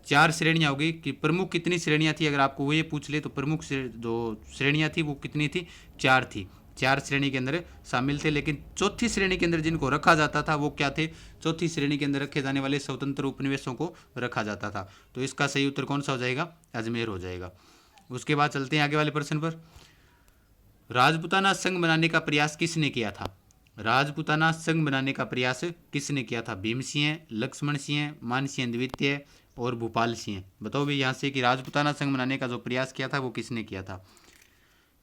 4 श्रेणियाँ हो गई। कि प्रमुख कितनी श्रेणियाँ थी, अगर आपको वो ये पूछ ले तो प्रमुख जो श्रेणियाँ थी वो कितनी थी? 4 थी। 4 श्रेणी के अंदर शामिल थे, लेकिन चौथी श्रेणी के अंदर जिनको रखा जाता था वो क्या थे? चौथी श्रेणी के अंदर रखे जाने वाले स्वतंत्र उपनिवेशों को रखा जाता था। तो इसका सही उत्तर कौन सा हो जाएगा? अजमेर हो जाएगा। उसके बाद चलते हैं आगे वाले प्रश्न पर। राजपूताना संघ बनाने का प्रयास किसने किया था? राजपूताना संघ बनाने का प्रयास किसने किया था? भीम सिंह, लक्ष्मण सिंह, मानसिंह द्वितीय और भूपाल सिंह। बताओ भी यहाँ से कि राजपूताना संघ बनाने का जो प्रयास किया था वो किसने किया था?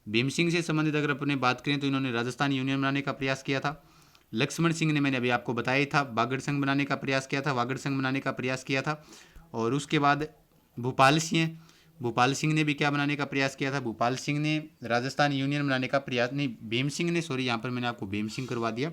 भीम सिंह से संबंधित अगर अपने बात करें तो इन्होंने राजस्थान यूनियन बनाने का प्रयास किया था। लक्ष्मण सिंह ने मैंने अभी आपको बताया ही था, बागड़ संघ बनाने का प्रयास किया था, वागड़ संघ बनाने का प्रयास किया था। और उसके बाद भूपाल सिंह ने भी क्या बनाने का प्रयास किया था? भूपाल सिंह ने राजस्थान यूनियन बनाने का प्रयास नहीं, भीम सिंह ने, सॉरी यहाँ पर मैंने आपको भीम सिंह करवा दिया।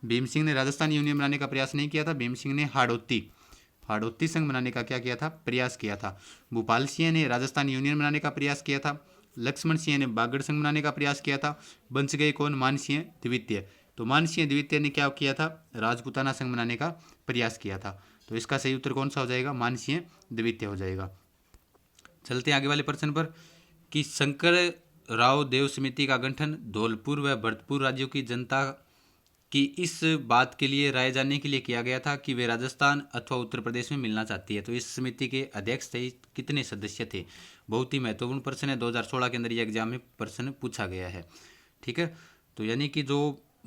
भीम सिंह ने राजस्थान यूनियन बनाने का प्रयास नहीं किया था। भीम सिंह ने हाड़ौती संघ बनाने का क्या किया था? प्रयास किया था। भूपाल सिंह ने राजस्थान यूनियन बनाने का प्रयास किया था। लक्ष्मण सिंह ने बागड़ संघ बनाने का प्रयास किया था। बंच गए कौन? मानसिंह द्वितीय। तो मानसिंह द्वितीय ने क्या किया था? राजपूताना संघ बनाने का प्रयास किया था। तो इसका सही उत्तर कौन सा हो जाएगा? मानसिंह द्वितीय हो जाएगा। चलते हैं आगे वाले प्रश्न पर कि शंकर राव देव समिति का गठन धौलपुर व भरतपुर राज्यों की जनता की इस बात के लिए राय जानने के लिए किया गया था कि वे राजस्थान अथवा उत्तर प्रदेश में मिलना चाहती है। तो इस समिति के अध्यक्ष सहित कितने सदस्य थे? बहुत ही महत्वपूर्ण प्रश्न है, 2016 के अंदर ये एग्जाम में प्रश्न पूछा गया है। ठीक है, तो यानी कि जो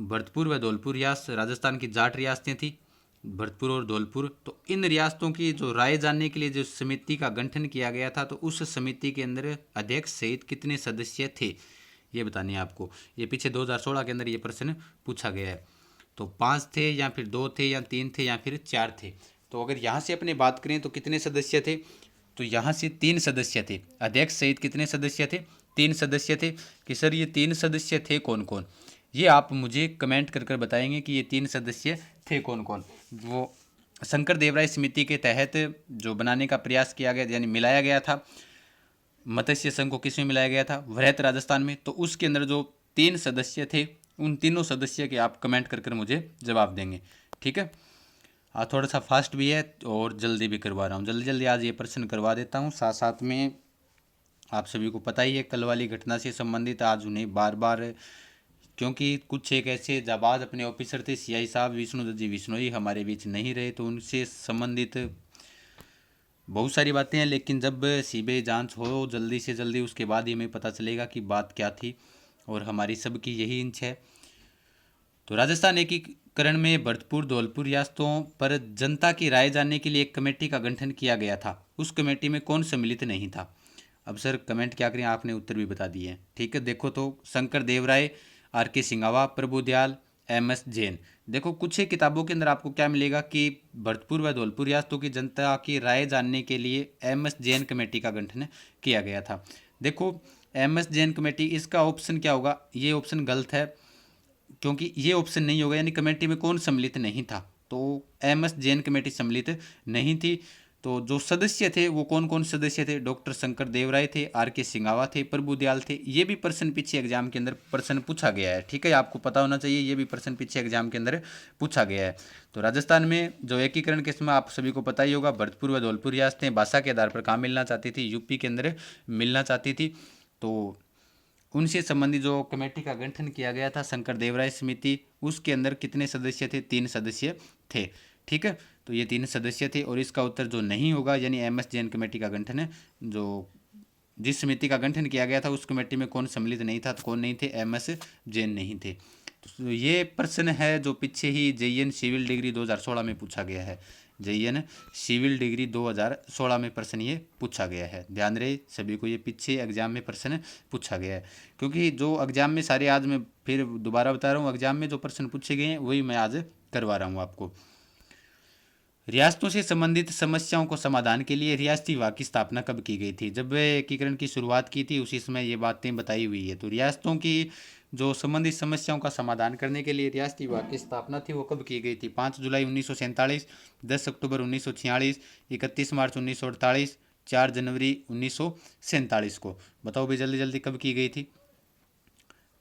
भरतपुर व धौलपुर रियासत राजस्थान की जाट रियासतें थी, भरतपुर और धौलपुर, तो इन रियासतों की जो राय जानने के लिए जो समिति का गठन किया गया था, तो उस समिति के अंदर अध्यक्ष सहित कितने सदस्य थे ये बतानी है आपको। ये पीछे 2016 के अंदर ये प्रश्न पूछा गया है। तो 5 थे या फिर 2 थे या 3 थे या फिर 4 थे। तो अगर यहाँ से अपने बात करें तो कितने सदस्य थे? तो यहाँ से 3 सदस्य थे। अध्यक्ष सहित कितने सदस्य थे? 3 सदस्य थे। कि सर ये 3 सदस्य थे कौन कौन? ये आप मुझे कमेंट कर बताएंगे कि ये 3 सदस्य थे कौन कौन। वो शंकर देवराय समिति के तहत जो बनाने का प्रयास किया गया, यानी मिलाया गया था मत्स्य संघ को, किस में मिलाया गया था? वृहत राजस्थान में। तो उसके अंदर जो 3 सदस्य थे, उन तीनों सदस्य के आप कमेंट कर मुझे जवाब देंगे। ठीक है, थोड़ा सा फास्ट भी है और जल्दी भी करवा रहा हूँ। जल्दी जल्दी आज ये प्रश्न करवा देता हूँ। साथ साथ में आप सभी को पता ही है कल वाली घटना से संबंधित आज उन्हें बार बार, क्योंकि कुछ एक ऐसे जाबाज अपने ऑफिसर थे, सीआई साहब विष्णुदत्त जी बिश्नोई हमारे बीच नहीं रहे, तो उनसे संबंधित बहुत सारी बातें हैं। लेकिन जब सीबीआई जांच हो जल्दी से जल्दी, उसके बाद ही हमें पता चलेगा कि बात क्या थी, और हमारी सबकी यही इंच है। तो राजस्थान एकीकरण में भरतपुर धौलपुर रियासतों पर जनता की राय जानने के लिए एक कमेटी का गठन किया गया था। उस कमेटी में कौन सम्मिलित नहीं था? अब सर कमेंट क्या करें, आपने उत्तर भी बता दिए हैं। ठीक है, देखो तो शंकर देवराय, आर.के. सिंघावा, प्रभुदयाल, एम.एस. जैन। देखो कुछ ही किताबों के अंदर आपको क्या मिलेगा कि भरतपुर व धौलपुर रियासतों की जनता की राय जानने के लिए एम.एस. जैन कमेटी का गठन किया गया था। देखो एम.एस. जैन कमेटी, इसका ऑप्शन क्या होगा? ये ऑप्शन गलत है, क्योंकि ये ऑप्शन नहीं होगा, यानी कमेटी में कौन सम्मिलित नहीं था? तो एम.एस. जैन कमेटी सम्मिलित नहीं थी। तो जो सदस्य थे वो कौन कौन सदस्य थे? डॉक्टर शंकर देव राय थे, आर के सिंगावा थे, प्रभु दयाल थे। ये भी प्रश्न पीछे एग्जाम के अंदर प्रश्न पूछा गया है, ठीक है, आपको पता होना चाहिए, ये भी प्रश्न पीछे एग्जाम के अंदर पूछा गया है। तो राजस्थान में जो एकीकरण के समय आप सभी को पता ही होगा, भरतपुर व धौलपुर रियासतें भाषा के आधार पर कहाँ मिलना चाहती थी? यूपी के अंदर मिलना चाहती थी। तो उनसे संबंधित जो कमेटी का गठन किया गया था, शंकर देवराय समिति, उसके अंदर कितने सदस्य थे? 3 सदस्य थे, ठीक है। तो ये 3 सदस्य थे और इसका उत्तर जो नहीं होगा, यानी एम एस जैन कमेटी का गठन है, जो जिस समिति का गठन किया गया था उस कमेटी में कौन सम्मिलित नहीं था? तो कौन नहीं थे? एम एस जैन नहीं थे। तो ये प्रश्न है जो पीछे ही जेईएन सिविल डिग्री 2016 में पूछा गया है। जेईएन सिविल डिग्री 2016 में प्रश्न ये पूछा गया है, ध्यान रहे सभी को, ये पीछे एग्जाम में प्रश्न पूछा गया है। क्योंकि जो एग्जाम में सारे, आज मैं फिर दोबारा बता रहा हूँ, एग्जाम में जो प्रश्न पूछे गए हैं वही मैं आज करवा रहा हूँ आपको। रियासतों से संबंधित समस्याओं को समाधान के लिए रियासती विभाग की स्थापना कब की गई थी? जब एकीकरण की शुरुआत की थी उसी समय ये बातें बताई हुई है। तो रियासतों की जो संबंधित समस्याओं का समाधान करने के लिए रियासती विभाग की स्थापना थी वो कब की गई थी? 5 जुलाई 1947, 10 अक्टूबर 1946, 31 मार्च 1948, 4 जनवरी 1947 को। बताओ भाई जल्दी जल्दी कब की गई थी?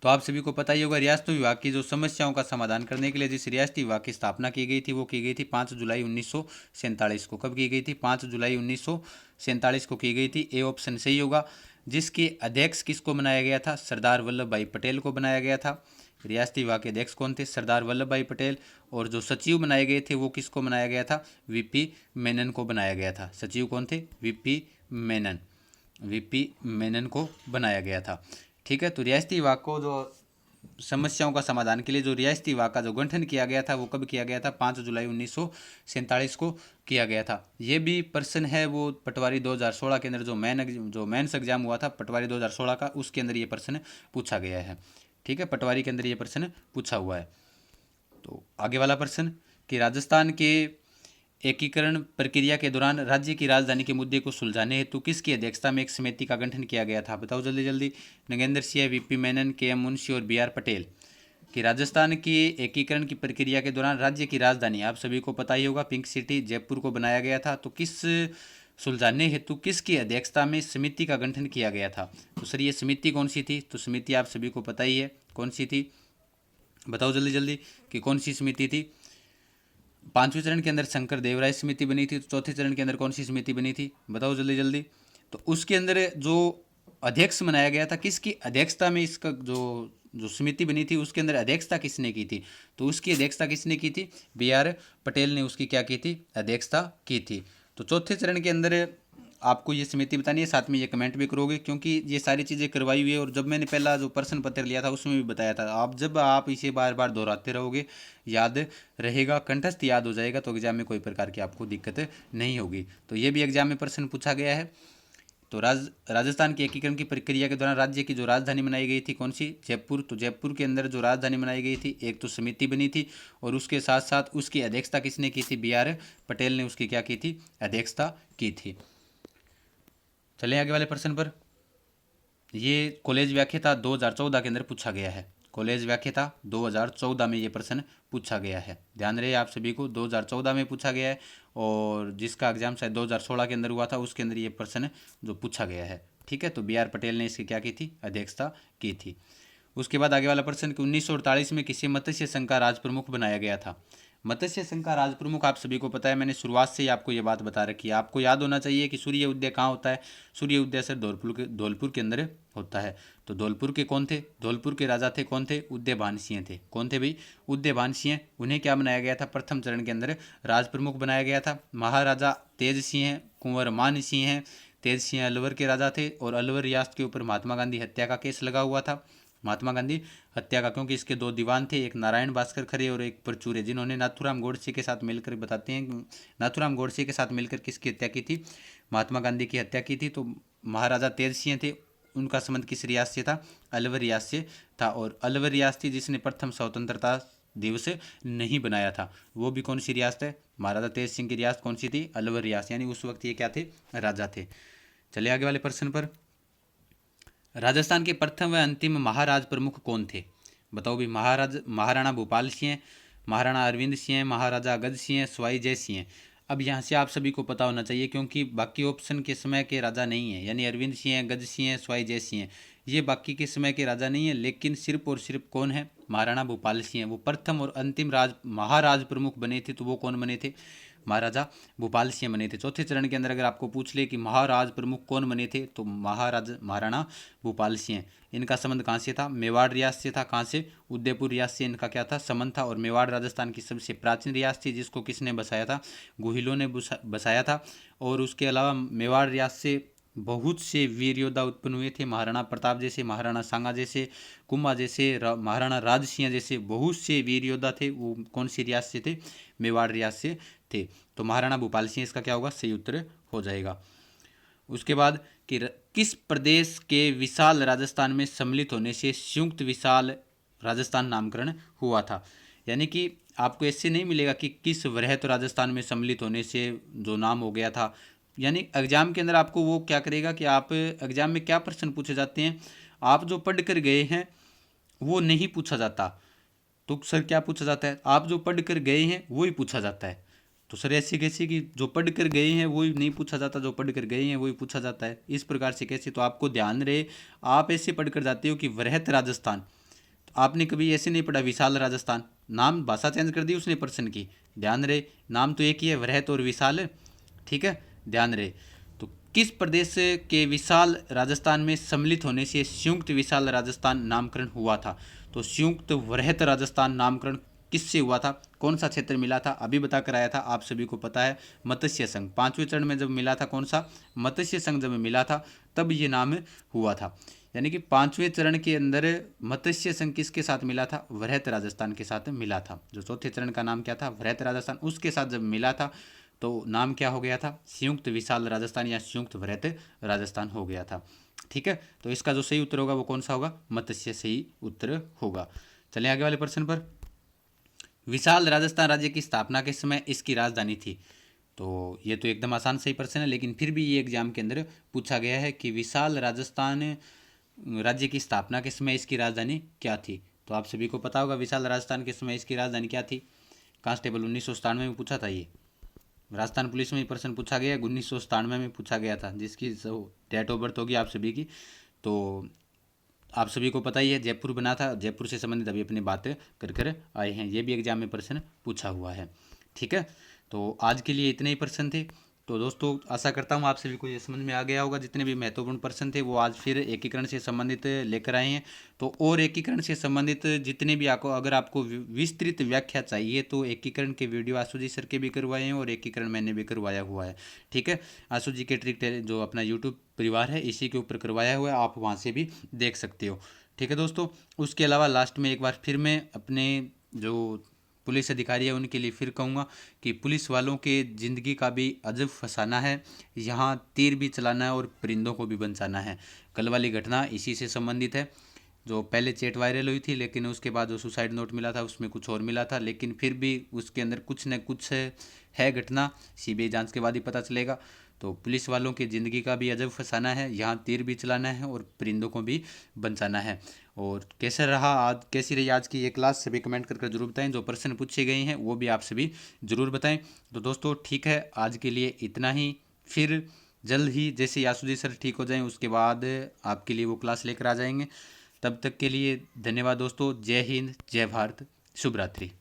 तो आप सभी को पता ही होगा, रियासती विभाग की जो समस्याओं का समाधान करने के लिए जिस रियासती विभाग की स्थापना की गई थी वो की गई थी 5 जुलाई 1947 को। कब की गई थी? 5 जुलाई 1947 को की गई थी। ए ऑप्शन सही होगा। जिसके अध्यक्ष किसको बनाया गया था? सरदार वल्लभ भाई पटेल को बनाया गया था। रियासती विभाग के अध्यक्ष कौन थे? सरदार वल्लभ भाई पटेल। और जो सचिव बनाए गए थे वो किसको बनाया गया था? वीपी मेनन को बनाया गया था। सचिव कौन थे? वीपी मेनन। वीपी मेनन को बनाया गया था, ठीक है। तो रियासती विभाग को जो समस्याओं का समाधान के लिए जो रियासती विभाग का जो गठन किया गया था वो कब किया गया था? 5 जुलाई 1947 को किया गया था। ये भी प्रश्न है वो पटवारी 2016 के अंदर जो मेंस एग्जाम हुआ था पटवारी 2016 का, उसके अंदर ये प्रश्न पूछा गया है, ठीक है। पटवारी के अंदर ये प्रश्न पूछा हुआ है। तो आगे वाला प्रश्न कि राजस्थान के एकीकरण प्रक्रिया के दौरान राज्य की राजधानी के मुद्दे को सुलझाने हेतु किसकी अध्यक्षता में एक समिति का गठन किया गया था? बताओ जल्दी जल्दी। नगेंद्र सिंह, वीपी मेनन, के एम मुंशी और बी आर पटेल। कि राजस्थान की एकीकरण की प्रक्रिया के दौरान राज्य की राजधानी, आप सभी को पता ही होगा, पिंक सिटी जयपुर को बनाया गया था। तो किस सुलझाने हेतु किसकी अध्यक्षता में समिति का गठन किया गया था? तो सर ये समिति कौन सी थी? तो समिति आप सभी को पता ही है कौन सी थी, बताओ जल्दी जल्दी कि कौन सी समिति थी। 5वें चरण के अंदर शंकर देवराय समिति बनी थी। तो चौथे चरण के अंदर कौन सी समिति बनी थी? बताओ जल्दी जल्दी। तो उसके अंदर जो अध्यक्ष बनाया गया था, किसकी अध्यक्षता में इसका जो जो समिति बनी थी उसके अंदर अध्यक्षता किसने की थी? तो उसकी अध्यक्षता किसने की थी? बी आर पटेल ने उसकी क्या की थी? अध्यक्षता की थी। तो चौथे चरण के अंदर आपको ये समिति बतानी है, साथ में ये कमेंट भी करोगे क्योंकि ये सारी चीज़ें करवाई हुई है। और जब मैंने पहला जो प्रश्न पत्र लिया था उसमें भी बताया था, आप जब आप इसे बार बार दोहराते रहोगे याद रहेगा, कंठस्थ याद हो जाएगा, तो एग्जाम में कोई प्रकार की आपको दिक्कत नहीं होगी। तो ये भी एग्जाम में प्रश्न पूछा गया है। तो राजस्थान की एकीकरण की प्रक्रिया के दौरान राज्य की जो राजधानी बनाई गई थी कौन सी? जयपुर। तो जयपुर के अंदर जो राजधानी बनाई गई थी, एक तो समिति बनी थी और उसके साथ साथ उसकी अध्यक्षता किसने की थी? बी आर पटेल ने उसकी क्या की थी? अध्यक्षता की थी। चलें आगे वाले प्रश्न पर। ये कॉलेज व्याख्याता 2014 के अंदर पूछा गया है। कॉलेज व्याख्याता 2014 में ये प्रश्न पूछा गया है, ध्यान रहे आप सभी को, 2014 में पूछा गया है। और जिसका एग्जाम शायद 2016 के अंदर हुआ था उसके अंदर ये प्रश्न जो पूछा गया है, ठीक है। तो बी आर पटेल ने इसकी क्या की थी? अध्यक्षता की थी। उसके बाद आगे वाला प्रश्न कि 1948 में किसी मत्स्य संघ का राज प्रमुख बनाया गया था? मत्स्य संघ का राज प्रमुख आप सभी को पता है, मैंने शुरुआत से ही आपको ये बात बता रखी है। आपको याद होना चाहिए कि सूर्य उदय कहाँ होता है? सूर्य उदय सर धौलपुर के अंदर होता है। तो धौलपुर के कौन थे? धौलपुर के राजा थे कौन थे? उदयभान सिंह थे। कौन थे भाई? उदयभान सिंह। उन्हें क्या बनाया गया था? प्रथम चरण के अंदर राज प्रमुख बनाया गया था। महाराजा तेज सिंह हैं, कुंवर मान सिंह हैं। तेज सिंह अलवर के राजा थे और अलवर रियासत के ऊपर महात्मा गांधी हत्या का केस लगा हुआ था। महात्मा गांधी हत्या का, क्योंकि इसके 2 दीवान थे, एक नारायण भास्कर खरे और एक परचूरे, जिन्होंने नाथूराम गोडसे के साथ मिलकर, बताते हैं नाथूराम गोडसे के साथ मिलकर किसकी हत्या की थी? महात्मा गांधी की हत्या की थी। तो महाराजा तेज सिंह थे, उनका संबंध किस रियासत से था? अलवर रियासत से था। और अलवर रियासत थी जिसने प्रथम स्वतंत्रता दिवस नहीं बनाया था, वो भी कौन सी रियासत है? महाराजा तेज सिंह की रियासत कौन सी थी? अलवर रियासत, यानी उस वक्त ये क्या थे? राजा थे। चलिए आगे वाले प्रश्न पर। राजस्थान के प्रथम व अंतिम महाराज प्रमुख कौन थे? बताओ भी। महाराणा भूपाल सिंह, महाराणा अरविंद सिंह, महाराजा अगध सिंह, सवाई जय सिंह। अब यहाँ से आप सभी को पता होना चाहिए, क्योंकि बाकी ऑप्शन के समय के राजा नहीं है, यानी अरविंद सिंह हैं, गज सिंह हैं, स्वाई जय सिंह हैं, ये बाकी के समय के राजा नहीं है, लेकिन सिर्फ और सिर्फ कौन है, महाराणा भूपाल सिंह है। वो प्रथम और अंतिम महाराज प्रमुख बने थे, तो वो कौन बने थे, महाराजा भूपाल सिंह बने थे। चौथे चरण के अंदर अगर आपको पूछ ले कि महाराज प्रमुख कौन बने थे, तो महाराणा भूपाल सिंह। इनका संबंध कहाँ से था, मेवाड़ रियासत से था। कहाँ से, उदयपुर रियासत से इनका क्या था, संबंध था। और मेवाड़ राजस्थान की सबसे प्राचीन रियासत थी, जिसको किसने बसाया था, गुहिलों ने बसाया था। और उसके अलावा मेवाड़ रियासत से बहुत से वीर योद्धा उत्पन्न हुए थे, महाराणा प्रताप जैसे, महाराणा सांगा जैसे, कुंभा जैसे, महाराणा राज सिंह जैसे बहुत से वीर योद्धा थे। वो कौन सी रियासत से थे, मेवाड़ रियासत से थे। तो महाराणा भूपाल सिंह इसका क्या होगा, सही उत्तर हो जाएगा। उसके बाद कि किस प्रदेश के विशाल राजस्थान में सम्मिलित होने से संयुक्त विशाल राजस्थान नामकरण हुआ था। यानी कि आपको ऐसे नहीं मिलेगा कि किस वृहत राजस्थान में सम्मिलित होने से जो नाम हो गया था। यानी एग्जाम के अंदर आपको वो क्या करेगा कि आप एग्जाम में क्या प्रश्न पूछे जाते हैं, आप जो पढ़ कर गए हैं वो नहीं पूछा जाता। तो सर क्या पूछा जाता है, आप जो पढ़ कर गए हैं वो ही पूछा जाता है। तो सर ऐसे कैसे कि जो पढ़ कर गए हैं वो ही नहीं पूछा जाता, जो पढ़ कर गए हैं वो ही पूछा जाता है, इस प्रकार से कैसे। तो आपको ध्यान रहे, आप ऐसे पढ़ कर जाते हो कि वृहत राजस्थान, तो आपने कभी ऐसे नहीं पढ़ा विशाल राजस्थान, नाम भाषा चेंज कर दी उसने प्रश्न की। ध्यान रहे, नाम तो एक ही है, वृहत और विशाल, ठीक है, ध्यान रहे। तो किस प्रदेश के विशाल राजस्थान में सम्मिलित होने से संयुक्त विशाल राजस्थान नामकरण हुआ था। तो संयुक्त वृहत राजस्थान नामकरण किससे हुआ था, कौन सा क्षेत्र मिला था, अभी बता कर आया था, आप सभी को पता है, मत्स्य संघ। पांचवें चरण में जब मिला था, कौन सा, मत्स्य संघ जब मिला था तब ये नाम हुआ था। यानी कि पांचवें चरण के अंदर मत्स्य संघ किसके साथ मिला था, वृहत राजस्थान के साथ मिला था। जो चौथे चरण का नाम क्या था, वृहत राजस्थान, उसके साथ जब मिला था तो नाम क्या हो गया था, संयुक्त विशाल राजस्थान या संयुक्त वृहत राजस्थान हो गया था। ठीक है, तो इसका जो सही उत्तर होगा वो कौन सा होगा, मत्स्य सही उत्तर होगा। चलिए आगे वाले प्रश्न पर। विशाल राजस्थान राज्य की स्थापना के समय इसकी राजधानी थी। तो ये तो एकदम आसान सही प्रश्न है, लेकिन फिर भी ये एग्जाम के अंदर पूछा गया है कि विशाल राजस्थान राज्य की स्थापना के समय इसकी राजधानी क्या थी। तो आप सभी को पता होगा विशाल राजस्थान के समय इसकी राजधानी क्या थी। कांस्टेबल 1997 में पूछा था, ये राजस्थान पुलिस में प्रश्न पूछा गया, 1997 में पूछा गया था, जिसकी डेट ऑफ बर्थ होगी आप सभी की। तो आप सभी को पता ही है, जयपुर बना था, जयपुर से संबंधित अभी अपनी बात कर कर आए हैं, ये भी एग्जाम में प्रश्न पूछा हुआ है। ठीक है, तो आज के लिए इतने ही प्रश्न थे। तो दोस्तों आशा करता हूँ आप सभी को ये समझ में आ गया होगा, जितने भी महत्वपूर्ण प्रश्न थे वो आज फिर एकीकरण से संबंधित लेकर आए हैं। तो और एकीकरण से संबंधित जितने भी आपको, अगर आपको विस्तृत व्याख्या चाहिए तो एकीकरण के वीडियो आशु जी सर के भी करवाए हैं और एकीकरण मैंने भी करवाया हुआ है। ठीक है, आशु जी के ट्रिक जो अपना यूट्यूब परिवार है इसी के ऊपर करवाया हुआ है, आप वहाँ से भी देख सकते हो। ठीक है दोस्तों, उसके अलावा लास्ट में एक बार फिर मैं अपने जो पुलिस अधिकारी है उनके लिए फिर कहूँगा कि पुलिस वालों के ज़िंदगी का भी अजब फसाना है, यहाँ तीर भी चलाना है और परिंदों को भी बचाना है। कल वाली घटना इसी से संबंधित है, जो पहले चैट वायरल हुई थी, लेकिन उसके बाद जो सुसाइड नोट मिला था उसमें कुछ और मिला था, लेकिन फिर भी उसके अंदर कुछ न कुछ है घटना, सीबीआई जांच के बाद ही पता चलेगा। तो पुलिस वालों की ज़िंदगी का भी अजब फसाना है, यहाँ तीर भी चलाना है और परिंदों को भी बचाना है। और कैसे रहा आज, कैसी रही आज की ये क्लास, सभी कमेंट करके जरूर बताएं। जो प्रश्न पूछे गए हैं वो भी आप सभी जरूर बताएं। तो दोस्तों ठीक है, आज के लिए इतना ही। फिर जल्द ही जैसे यासुदी सर ठीक हो जाएं उसके बाद आपके लिए वो क्लास लेकर आ जाएंगे। तब तक के लिए धन्यवाद दोस्तों, जय हिंद, जय भारत, शुभ रात्रि।